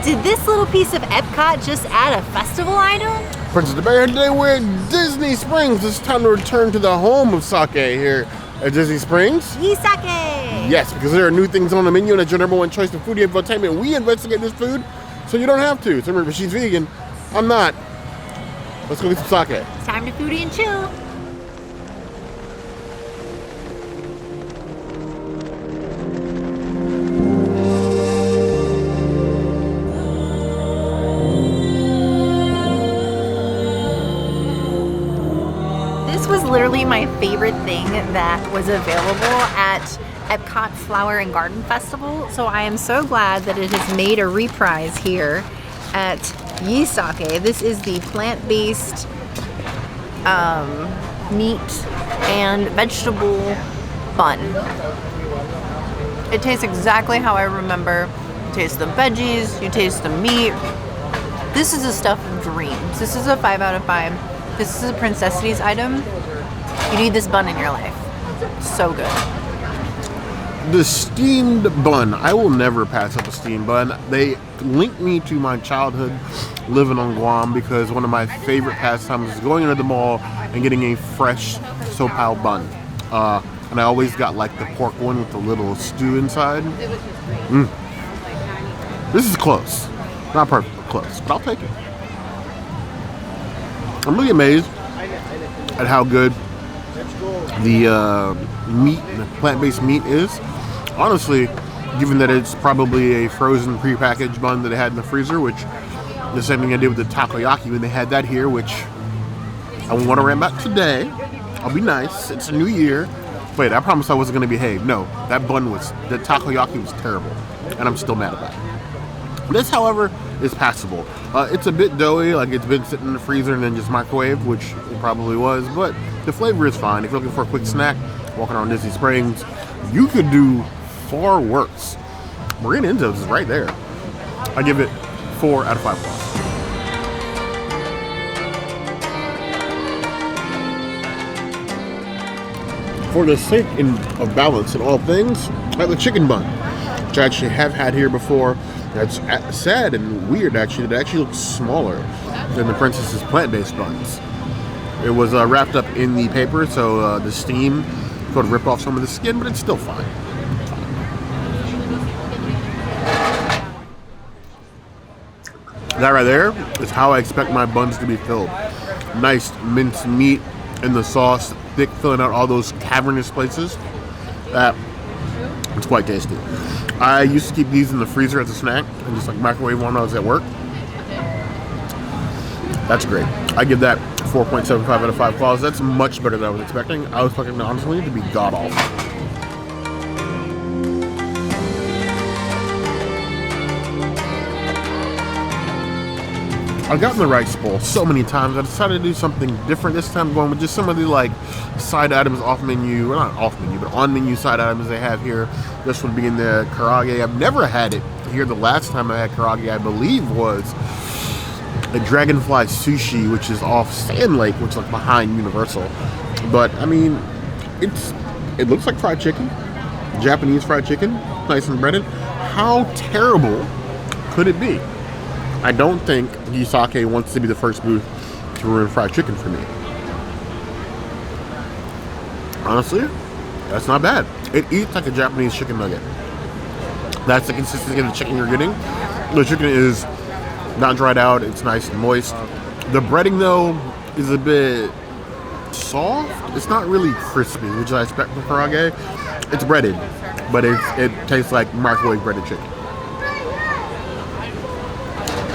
Did this little piece of EPCOT just add a festival item? Princess of the Bear, today we're at Disney Springs. It's time to return to the home of sake here at Disney Springs. YesSake! Yes, because there are new things on the menu and it's your number one choice for food infotainment. We investigate this food so you don't have to. So remember, she's vegan. I'm not. Let's go get some sake. It's time to foodie and chill. This was literally my favorite thing that was available at EPCOT Flower and Garden Festival. So I am so glad that it has made a reprise here at YesSake. This is the plant-based meat and vegetable bun. It tastes exactly how I remember. You taste the veggies, you taste the meat. This is the stuff of dreams. This is a 5 out of 5. This is a Princessities item. You need this bun in your life. So good. The steamed bun. I will never pass up a steamed bun. They link me to my childhood living on Guam because one of my favorite pastimes is going into the mall and getting a fresh sopao bun. And I always got like the pork one with the little stew inside. This is close. Not perfect, but close. But I'll take it. I'm really amazed at how good the meat, the plant-based meat is. Honestly, given that it's probably a frozen pre-packaged bun that they had in the freezer, which the same thing I did with the takoyaki when they had that here, which I want to rant about today. I'll be nice. It's a new year. Wait, I promised I wasn't going to behave. No, that takoyaki was terrible, and I'm still mad about it. This, however, is passable. It's a bit doughy, like it's been sitting in the freezer and then just microwaved, which it probably was, but the flavor is fine. If you're looking for a quick snack, walking around Disney Springs, you could do far worse. Marina Enzo's is right there. I give it 4 out of 5 stars. For the sake of balance in all things, I have the chicken bun, which I actually have had here before. That's sad and weird, actually. It actually looks smaller than the Princess's plant-based buns. It was wrapped up in the paper, so the steam could rip off some of the skin, but it's still fine. That right there is how I expect my buns to be filled. Nice minced meat in the sauce, thick, filling out all those cavernous places. It's quite tasty. I used to keep these in the freezer as a snack and just like microwave one when I was at work. That's great. I give that 4.75 out of 5 claws. That's much better than I was expecting. I was expecting, honestly, to be god-awful. I've gotten the rice bowl so many times. I decided to do something different this time, going with just some of the like side items off menu, well, not off menu, but on menu side items they have here. This one being the Karaage. I've never had it here. The last time I had Karaage, I believe, was the Dragonfly Sushi, which is off Sand Lake, which is like behind Universal. But I mean, it looks like fried chicken, Japanese fried chicken, nice and breaded. How terrible could it be? I don't think YesSake wants to be the first booth to ruin fried chicken for me. Honestly, that's not bad. It eats like a Japanese chicken nugget. That's the consistency of the chicken you're getting. The chicken is not dried out. It's nice and moist. The breading, though, is a bit soft. It's not really crispy, which I expect from Karaage. It's breaded, but it tastes like microwave breaded chicken.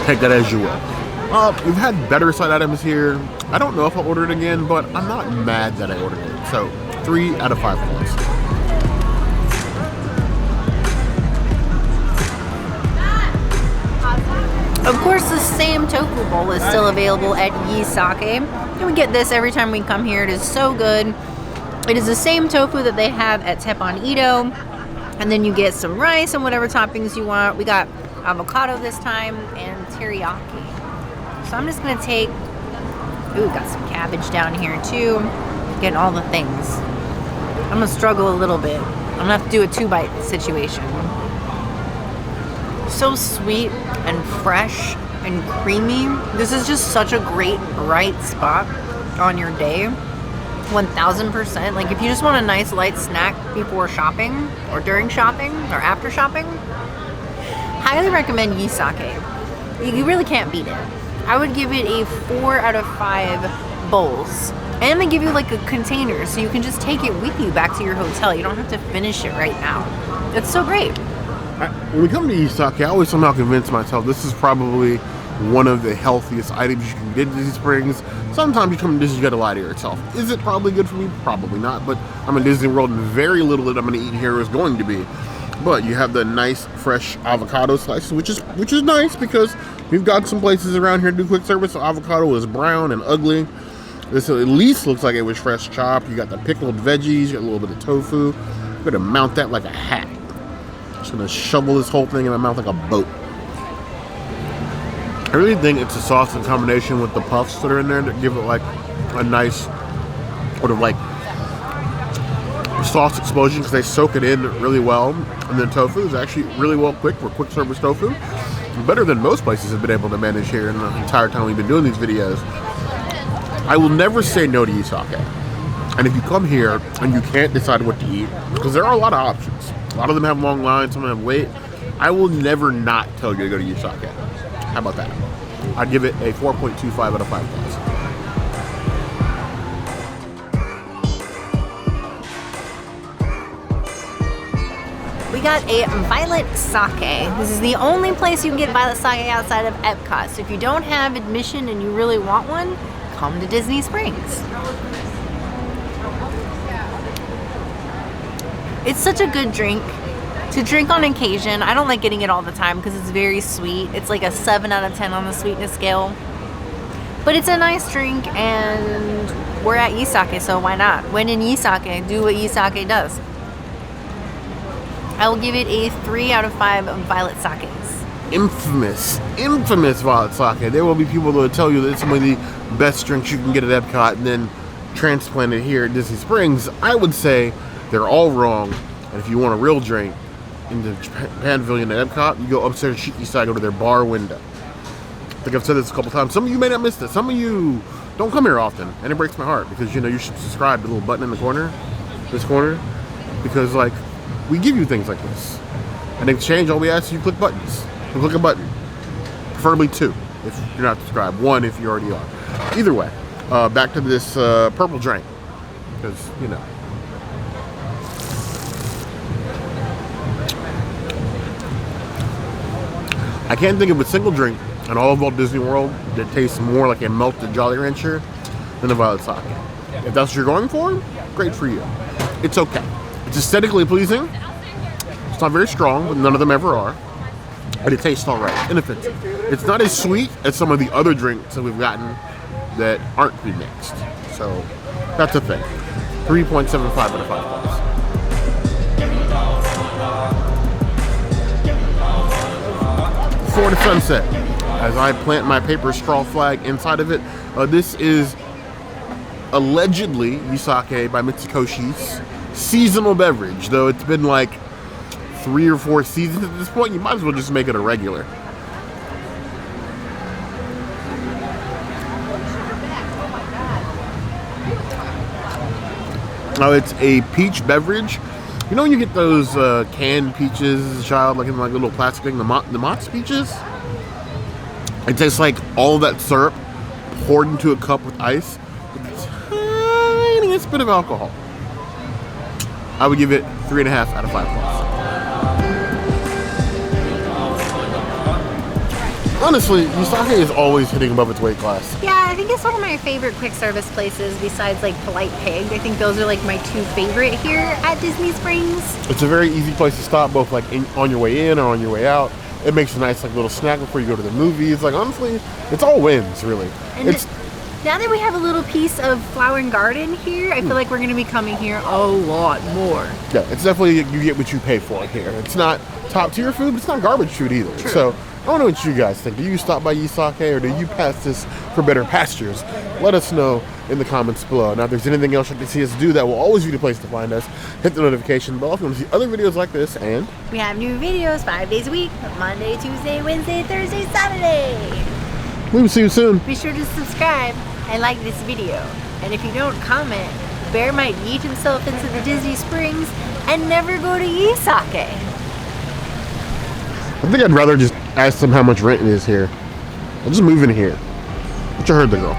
Take that as you will. We've had better side items here. I don't know if I'll order it again, but I'm not mad that I ordered it. So 3 out of 5 points. Of course, the same tofu bowl is still available at YesSake. And we get this every time we come here. It is so good. It is the same tofu that they have at Teppan Edo. And then you get some rice and whatever toppings you want. We got avocado this time and teriyaki. So I'm just gonna take, got some cabbage down here too. Getting all the things. I'm gonna struggle a little bit. I'm gonna have to do a 2-bite situation. So sweet and fresh and creamy. This is just such a great, bright spot on your day. 1000%. Like if you just want a nice light snack before shopping or during shopping or after shopping, highly recommend YeSake. You really can't beat it. I would give it a 4 out of 5 bowls. And they give you like a container so you can just take it with you back to your hotel. You don't have to finish it right now. It's so great. When we come to YeSake, I always somehow convince myself this is probably one of the healthiest items you can get at Disney Springs. Sometimes you come to Disney, you gotta lie to yourself. Is it probably good for me? Probably not, but I'm in Disney World and very little that I'm gonna eat here is going to be. But you have the nice fresh avocado slices, which is nice because we've got some places around here to do quick service. So avocado is brown and ugly. This at least looks like it was fresh chopped. You got the pickled veggies, you got a little bit of tofu. I'm gonna mount that like a hat. Just gonna shovel this whole thing in my mouth like a boat. I really think it's a sauce in combination with the puffs that are in there that give it like a nice sort of like sauce explosion because they soak it in really well. And then tofu is actually really well cooked for quick service tofu. Better than most places have been able to manage here in the entire time we've been doing these videos. I will never say no to YeSake. And if you come here and you can't decide what to eat, because there are a lot of options. A lot of them have long lines, some of them have wait. I will never not tell you to go to YeSake. How about that? I'd give it a 4.25 out of 5 points. We got a violet sake. This is the only place you can get violet sake outside of EPCOT. So if you don't have admission and you really want one, come to Disney Springs. It's such a good drink to drink on occasion. I don't like getting it all the time because it's very sweet. It's like a 7 out of 10 on the sweetness scale. But it's a nice drink and we're at YeSake, so why not? When in YeSake, do what YeSake does. I will give it a 3 out of 5 violet sakes. Infamous violet sake. There will be people that will tell you that it's some of the best drinks you can get at Epcot and then transplant it here at Disney Springs. I would say they're all wrong. And if you want a real drink in the Japan Pavilion at Epcot, you go upstairs to Shiki Side, go to their bar window. I think I've said this a couple times. Some of you may not miss this. Some of you don't come here often, and it breaks my heart because you know you should subscribe to the little button in the corner, this corner, because like we give you things like this. And in exchange, all we ask is you click buttons. You click a button, preferably 2 if you're not subscribed, 1 if you already are. Either way, back to this purple drink because you know. I can't think of a single drink in all of Walt Disney World that tastes more like a melted Jolly Rancher than a violet sake. If that's what you're going for, great for you. It's okay. It's aesthetically pleasing. It's not very strong, but none of them ever are. But it tastes all right, inoffensive. It's not as sweet as some of the other drinks that we've gotten that aren't pre-mixed. So that's a thing. 3.75 out of 5 points. For the sunset, as I plant my paper straw flag inside of it, this is allegedly YeSake by Mitsukoshi's seasonal beverage, though it's been like 3 or 4 seasons at this point. You might as well just make it a regular. Now it's a peach beverage. You know when you get those canned peaches as a child, like in like a little plastic thing, the Mott's peaches? It tastes like all that syrup poured into a cup with ice with a tiniest bit of alcohol. I would give it 3.5 out of 5 points. Honestly, YeSake is always hitting above its weight class. Yeah, I think it's one of my favorite quick service places besides like Polite Pig. I think those are like my 2 favorite here at Disney Springs. It's a very easy place to stop, both like on your way in or on your way out. It makes a nice like little snack before you go to the movies. Like honestly, it's all wins really. And now that we have a little piece of Flower Garden here, I feel like we're going to be coming here a lot more. Yeah, it's definitely, you get what you pay for here. It's not top tier food, but it's not garbage food either. True. So don't know what you guys think. Do you stop by YesSake or do you pass this for better pastures? Let us know in the comments below. Now, if there's anything else you'd like to see us do, that will always be the place to find us. Hit the notification bell if you want to see other videos like this, and we have new videos 5 days a week, Monday, Tuesday, Wednesday, Thursday, Saturday. We will see you soon. Be sure to subscribe and like this video. And if you don't comment, Bear might yeet himself into the Disney Springs and never go to YesSake. I think I'd rather just ask them how much rent it is here. I'll just move in here. But you heard the girl.